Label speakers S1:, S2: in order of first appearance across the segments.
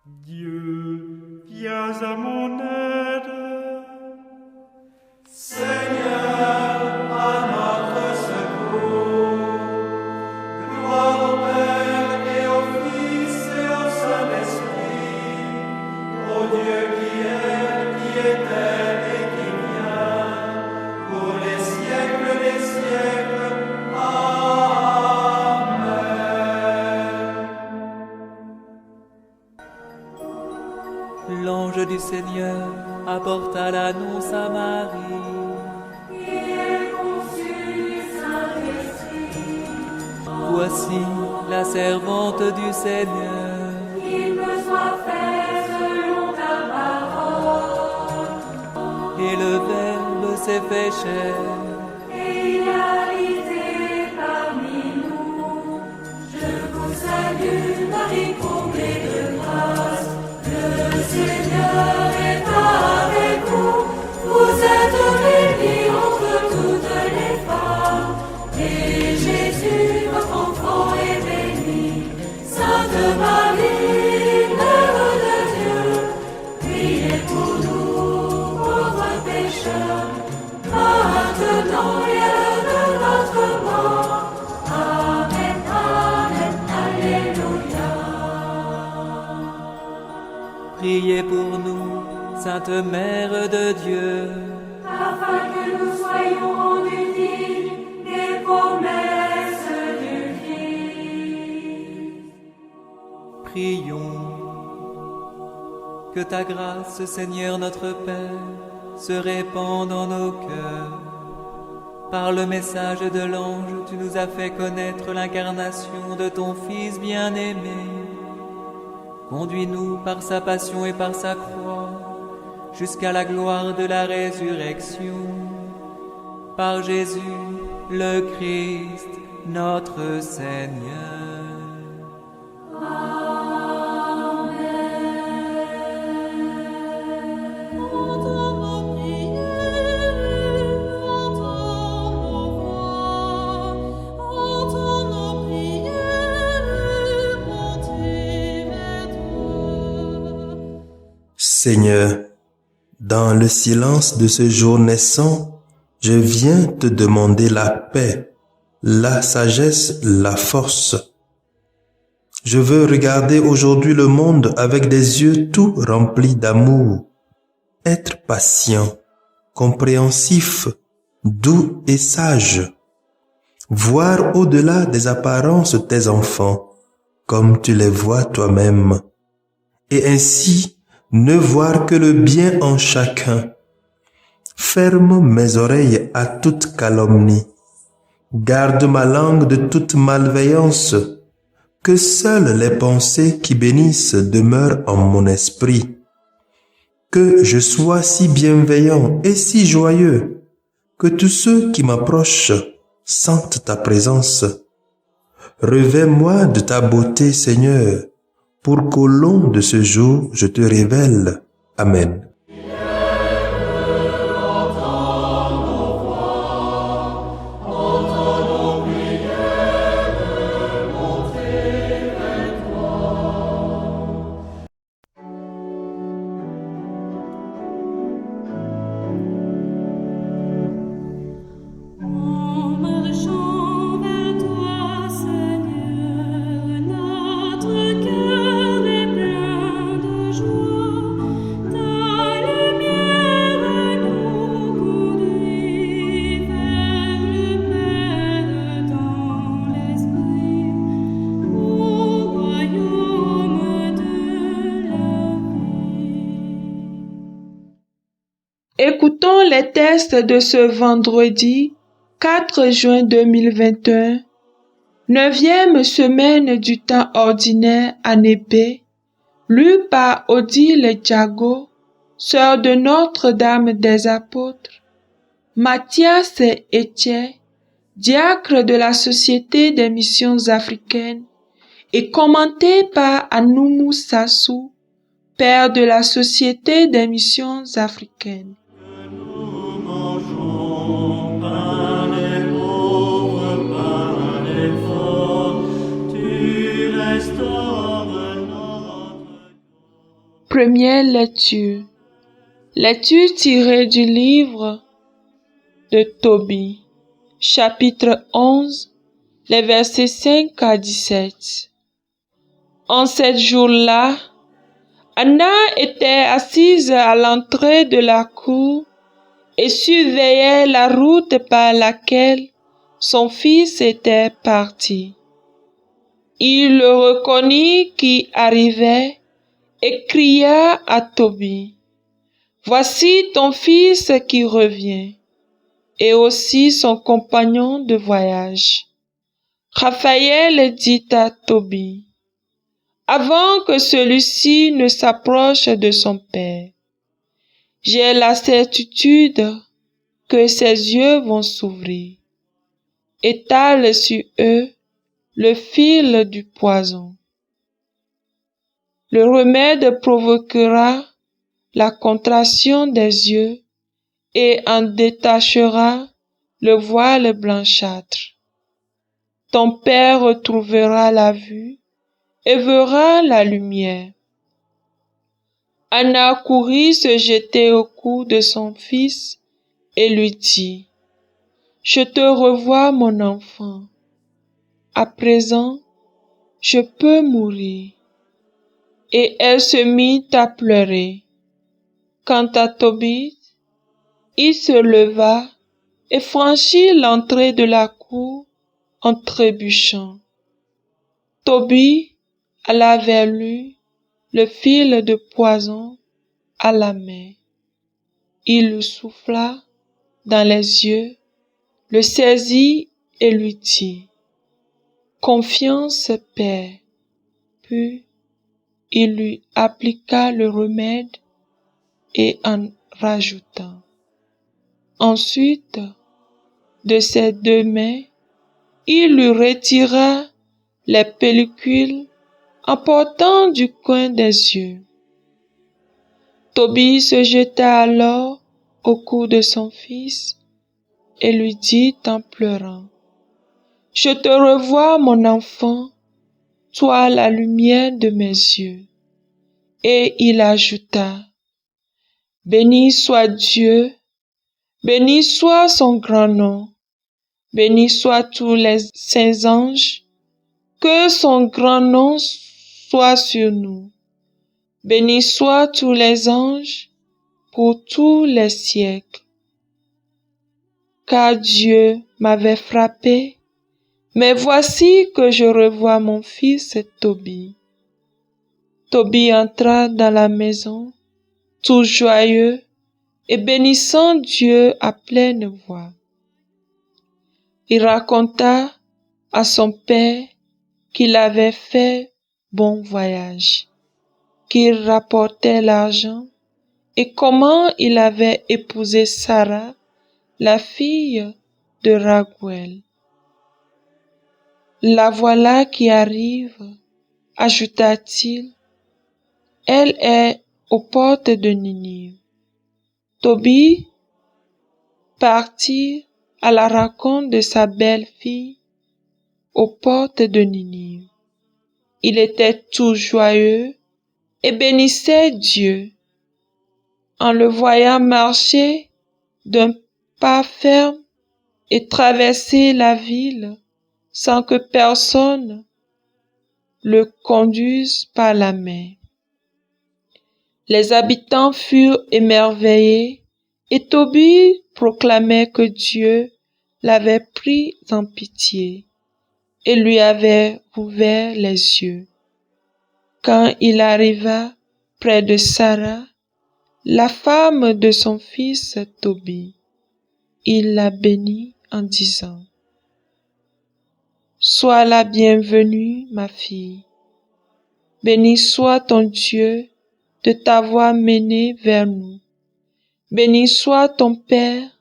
S1: Dieu, viens à mon aide.
S2: Seigneur, à notre secours. Gloire au Père et au Fils et au Saint-Esprit, au Dieu qui était et qui vient, pour les siècles des siècles. Amen.
S3: L'ange du Seigneur apporta l'annonce à Marie. Voici la servante du Seigneur.
S4: Qu'il me soit fait selon ta parole.
S3: Et le Verbe s'est fait chair.
S4: Et il a habité parmi nous. Je vous salue, Marie, comblée de grâce. Le Seigneur est avec vous. Vous êtes bénie entre toutes les femmes. Et Jésus, votre enfant, est béni. Sainte Marie, Mère de Dieu, priez pour nous, pauvres pécheurs, maintenant et à l'heure de notre mort. Amen, Amen, Alléluia.
S3: Priez pour nous, Sainte Mère de Dieu.
S4: Afin que nous soyons rendus dignes des promesses du Christ.
S3: Prions. Que ta grâce, Seigneur notre Père, se répande en nos cœurs. Par le message de l'ange, tu nous as fait connaître l'incarnation de ton Fils bien-aimé. Conduis-nous par sa passion et par sa croix, jusqu'à la gloire de la résurrection. Par Jésus, le Christ, notre Seigneur.
S5: Seigneur, dans le silence de ce jour naissant, je viens te demander la paix, la sagesse, la force. Je veux regarder aujourd'hui le monde avec des yeux tout remplis d'amour, être patient, compréhensif, doux et sage, voir au-delà des apparences tes enfants, comme tu les vois toi-même, et ainsi ne voir que le bien en chacun. Ferme mes oreilles à toute calomnie. Garde ma langue de toute malveillance. Que seules les pensées qui bénissent demeurent en mon esprit. Que je sois si bienveillant et si joyeux, que tous ceux qui m'approchent sentent ta présence. Revêts-moi de ta beauté, Seigneur, pour qu'au long de ce jour, je te révèle. Amen.
S4: En marchant vers toi, Seigneur, notre cœur est plein de joie. Ta lumière nous conduit vers le Père dans l'esprit, au royaume de la vie.
S6: Écoutons les textes de ce vendredi 4 juin 2021, 9e semaine du temps ordinaire année B, lu par Odile Diago, sœur de Notre-Dame des Apôtres, Mathias Etienne, diacre de la Société des Missions Africaines, et commenté par Anoumou Sassou, père de la Société des Missions Africaines.
S2: Nous mangeons pain des pauvres, pain des forts, tu restaures notre
S6: Première lecture. Lecture tirée du livre de Tobie, chapitre 11, les versets 5 à 17. En ces jours-là, Anna était assise à l'entrée de la cour et surveillait la route par laquelle son fils était parti. Il le reconnut qui arrivait et cria à Tobie, « Voici ton fils qui revient, et aussi son compagnon de voyage. » Raphaël dit à Tobie, avant que celui-ci ne s'approche de son père, « J'ai la certitude que ses yeux vont s'ouvrir. Étale sur eux le fil du poison. Le remède provoquera la contraction des yeux et en détachera le voile blanchâtre. Ton père retrouvera la vue et verra la lumière. » Anna courut se jeter au cou de son fils et lui dit, « Je te revois, mon enfant. À présent, je peux mourir. » Et elle se mit à pleurer. Quant à Tobie, il se leva et franchit l'entrée de la cour en trébuchant. Tobie alla vers lui, le fil de poison à la main. Il lui souffla dans les yeux, le saisit et lui dit, « Confiance, père. » Puis il lui appliqua le remède et en rajouta. Ensuite, de ses deux mains, il lui retira les pellicules en portant du coin des yeux. Tobie se jeta alors au cou de son fils et lui dit en pleurant, « Je te revois, mon enfant, toi la lumière de mes yeux. » Et il ajouta, « Béni soit Dieu, béni soit son grand nom, béni soient tous les saints anges, que son grand nom soit sur nous. Béni soient tous les anges pour tous les siècles. » Car Dieu m'avait frappé, mais voici que je revois mon fils Tobie. Tobie entra dans la maison, tout joyeux et bénissant Dieu à pleine voix. Il raconta à son père qu'il avait fait bon voyage, qu'il rapportait l'argent et comment il avait épousé Sarah, la fille de Raguel. « La voilà qui arrive, » ajouta-t-il, « elle est aux portes de Ninive. » Tobie partit à la rencontre de sa belle-fille aux portes de Ninive. Il était tout joyeux et bénissait Dieu. En le voyant marcher d'un pas ferme et traverser la ville sans que personne le conduise par la main. Les habitants furent émerveillés et Tobie proclamait que Dieu l'avait pris en pitié et lui avait ouvert les yeux. Quand il arriva près de Sarah, la femme de son fils Tobie, il la bénit en disant, « Sois la bienvenue, ma fille. Béni soit ton Dieu de t'avoir menée vers nous. Béni soit ton Père,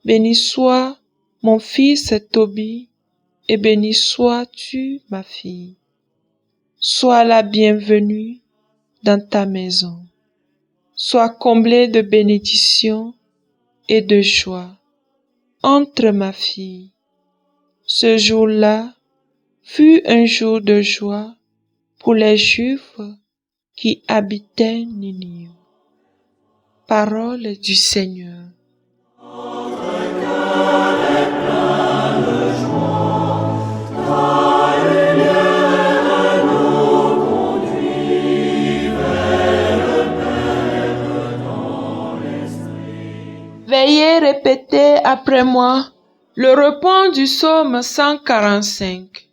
S6: béni soit mon fils Tobie, et béni sois-tu, ma fille. Sois la bienvenue dans ta maison. Sois comblée de bénédictions et de joie. Entre, ma fille. » Ce jour-là fut un jour de joie pour les Juifs qui habitait Ninive. Parole du Seigneur. Veuillez répéter après moi le repos du psaume 145.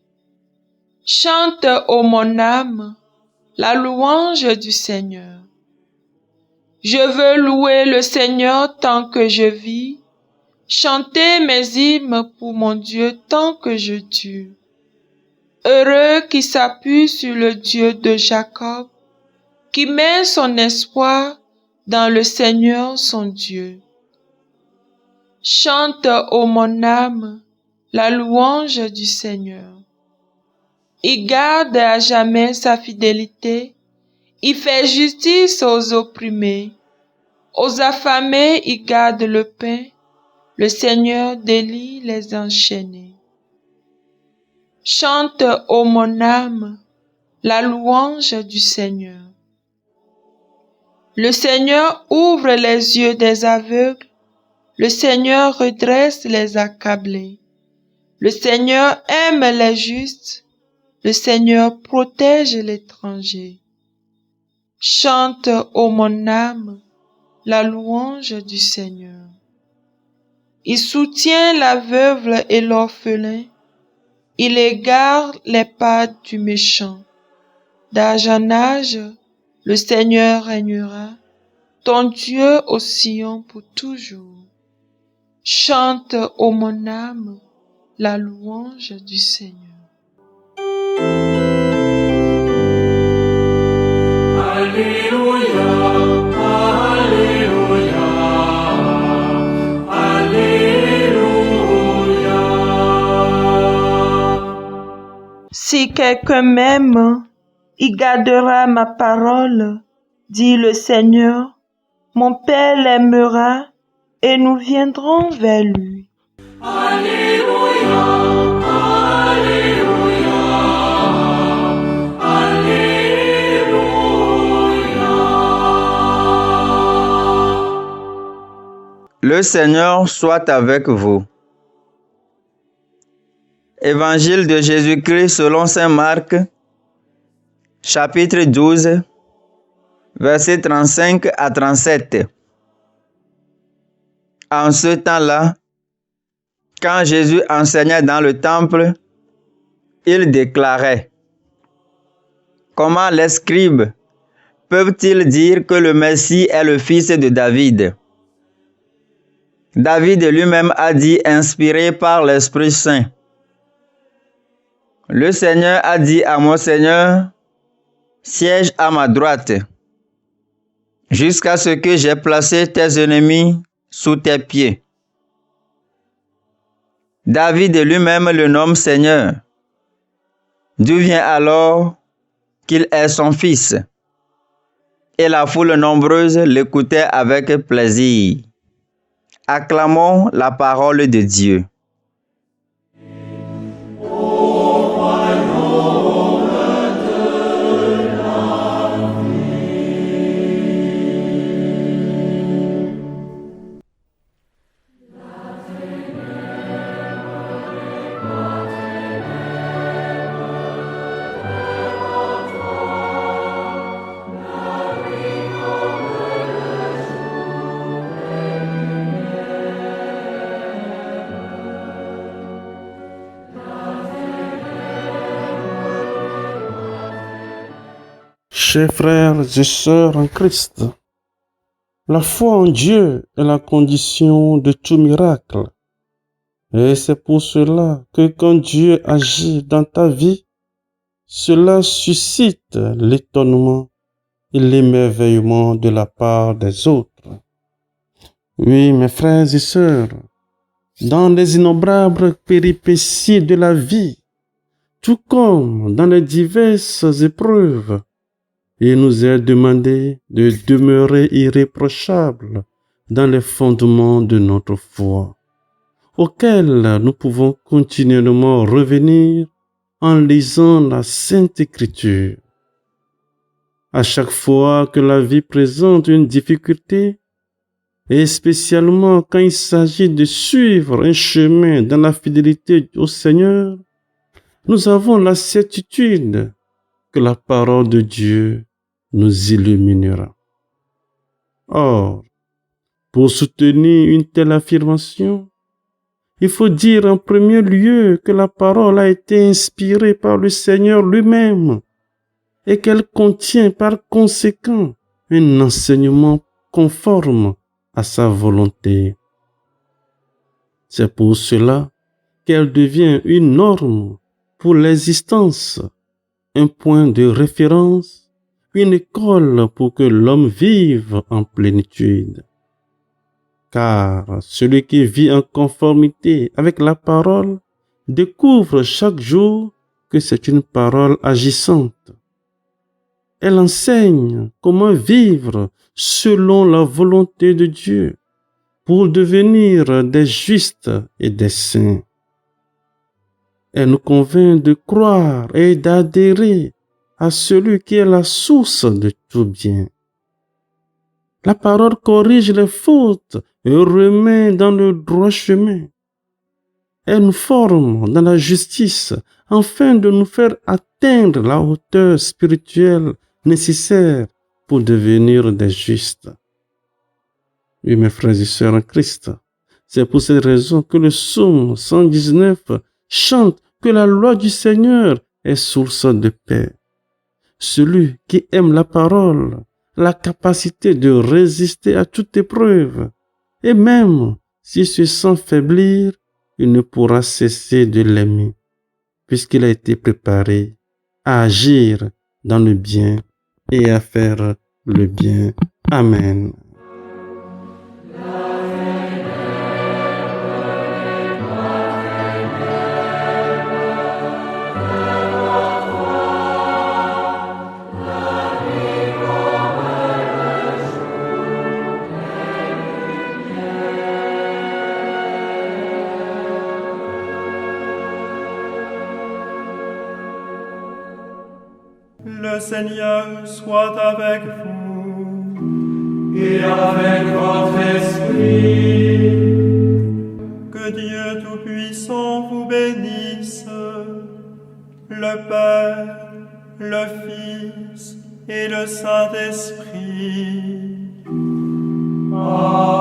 S6: Chante, ô mon âme, la louange du Seigneur. Je veux louer le Seigneur tant que je vis, chanter mes hymnes pour mon Dieu tant que je dure. Heureux qui s'appuie sur le Dieu de Jacob, qui met son espoir dans le Seigneur son Dieu. Chante, ô mon âme, la louange du Seigneur. Il garde à jamais sa fidélité, il fait justice aux opprimés. Aux affamés, il garde le pain, le Seigneur délie les enchaînés. Chante, ô mon âme, la louange du Seigneur. Le Seigneur ouvre les yeux des aveugles, le Seigneur redresse les accablés. Le Seigneur aime les justes, le Seigneur protège l'étranger. Chante, ô mon âme, la louange du Seigneur. Il soutient la veuve et l'orphelin, il égare les pas du méchant. D'âge en âge, le Seigneur régnera, ton Dieu au Sion pour toujours. Chante, ô mon âme, la louange du Seigneur.
S2: Alléluia, Alléluia, Alléluia.
S6: Si quelqu'un m'aime, il gardera ma parole, dit le Seigneur. Mon Père l'aimera et nous viendrons vers lui.
S2: Alléluia, Alléluia, Alléluia.
S7: Le Seigneur soit avec vous. Évangile de Jésus-Christ selon saint Marc, chapitre 12, versets 35 à 37. En ce temps-là, quand Jésus enseignait dans le temple, il déclarait: Comment les scribes peuvent-ils dire que le Messie est le fils de David? David lui-même a dit, inspiré par l'Esprit Saint: Le Seigneur a dit à mon Seigneur, siège à ma droite, jusqu'à ce que j'ai placé tes ennemis sous tes pieds. David lui-même le nomme Seigneur. D'où vient alors qu'il est son fils? Et la foule nombreuse l'écoutait avec plaisir. Acclamons la parole de Dieu.
S1: Chers frères et sœurs en Christ, la foi en Dieu est la condition de tout miracle. Et c'est pour cela que quand Dieu agit dans ta vie, cela suscite l'étonnement et l'émerveillement de la part des autres. Oui, mes frères et sœurs, dans les innombrables péripéties de la vie, tout comme dans les diverses épreuves, il nous est demandé de demeurer irréprochables dans les fondements de notre foi, auxquels nous pouvons continuellement revenir en lisant la Sainte Écriture. À chaque fois que la vie présente une difficulté, et spécialement quand il s'agit de suivre un chemin dans la fidélité au Seigneur, nous avons la certitude que la parole de Dieu nous illuminera. Or, pour soutenir une telle affirmation, il faut dire en premier lieu que la parole a été inspirée par le Seigneur lui-même et qu'elle contient par conséquent un enseignement conforme à sa volonté. C'est pour cela qu'elle devient une norme pour l'existence, un point de référence, une école pour que l'homme vive en plénitude. Car celui qui vit en conformité avec la parole découvre chaque jour que c'est une parole agissante. Elle enseigne comment vivre selon la volonté de Dieu pour devenir des justes et des saints. Elle nous convainc de croire et d'adhérer à celui qui est la source de tout bien. La parole corrige les fautes et remet dans le droit chemin. Elle nous forme dans la justice afin de nous faire atteindre la hauteur spirituelle nécessaire pour devenir des justes. Oui, mes frères et sœurs en Christ, c'est pour cette raison que le psaume 119 chante que la loi du Seigneur est source de paix. Celui qui aime la parole, la capacité de résister à toute épreuve, et même s'il se sent faiblir, il ne pourra cesser de l'aimer, puisqu'il a été préparé à agir dans le bien et à faire le bien. Amen.
S8: Le Seigneur soit avec vous
S2: et avec votre esprit.
S8: Que Dieu Tout-Puissant vous bénisse, le Père, le Fils et le Saint-Esprit.
S2: Amen.